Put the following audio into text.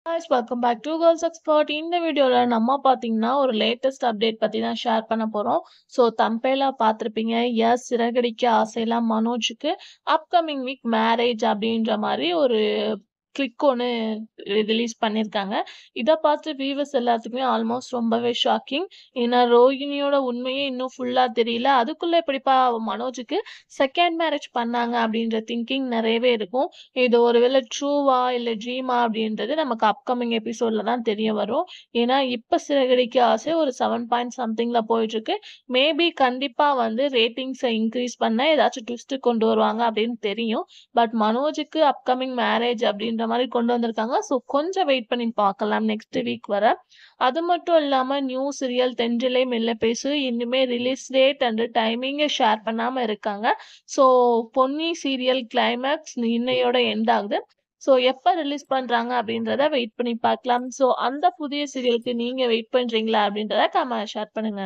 guys, welcome back to Girls Expert. இந்த வீடியோல நம்ம பாத்தீங்கன்னா ஒரு லேட்டஸ்ட் அப்டேட் பத்தி தான் ஷேர் பண்ண போறோம். ஸோ தம்பேலா பார்த்திருப்பீங்க. S, Siragadikka ஆசைலாம் மனோஜுக்கு upcoming week marriage அப்படின்ற மாதிரி ஒரு கிளிக் ஒன்று ரிலீஸ் பண்ணியிருக்காங்க. இதை பார்த்து வியூவர்ஸ் எல்லாத்துக்குமே ஆல்மோஸ்ட் ரொம்பவே ஷாக்கிங். ஏன்னா ரோஹிணியோட உண்மையே இன்னும் ஃபுல்லா தெரியல. அதுக்குள்ள எப்படிப்பா மனோஜுக்கு செகண்ட் மேரேஜ் பண்ணாங்க அப்படின்ற திங்கிங் நிறையவே இருக்கும். இது ஒருவேளை ட்ரூவா இல்லை ட்ரீமா அப்படின்றது நமக்கு அப்கமிங் எபிசோட்ல தான் தெரிய வரும். ஏன்னா இப்ப சிறகடிக்க ஆசை ஒரு 7 சம்திங்ல போயிட்டு இருக்கு. மேபி கண்டிப்பா வந்து ரேட்டிங்ஸை இன்க்ரீஸ் பண்ண ஏதாச்சும் ட்விஸ்ட் கொண்டு வருவாங்க அப்படின்னு தெரியும். பட் மனோஜுக்கு அப்கமிங் மேரேஜ் அப்படின்ற மாதிரி கொண்டு வந்திருக்காங்க. ஸோ கொஞ்சம் வெயிட் பண்ணி பார்க்கலாம் நெக்ஸ்ட் வீக் வர. அது மட்டும் இல்லாம நியூ சீரியல் தென்றிலே மெல்ல பேசு இனிமே ரிலீஸ் டேட் அண்ட் டைமிங்கை ஷேர் பண்ணாம இருக்காங்க. ஸோ பொன்னி சீரியல் கிளைமேக்ஸ் இன்னையோட எண்ட் ஆகுது. ஸோ எப்போ ரிலீஸ் பண்றாங்க அப்படின்றத வெயிட் பண்ணி பார்க்கலாம். ஸோ அந்த புதிய சீரியலுக்கு நீங்க வெயிட் பண்றீங்களா அப்படின்றத ஷேர் பண்ணுங்க.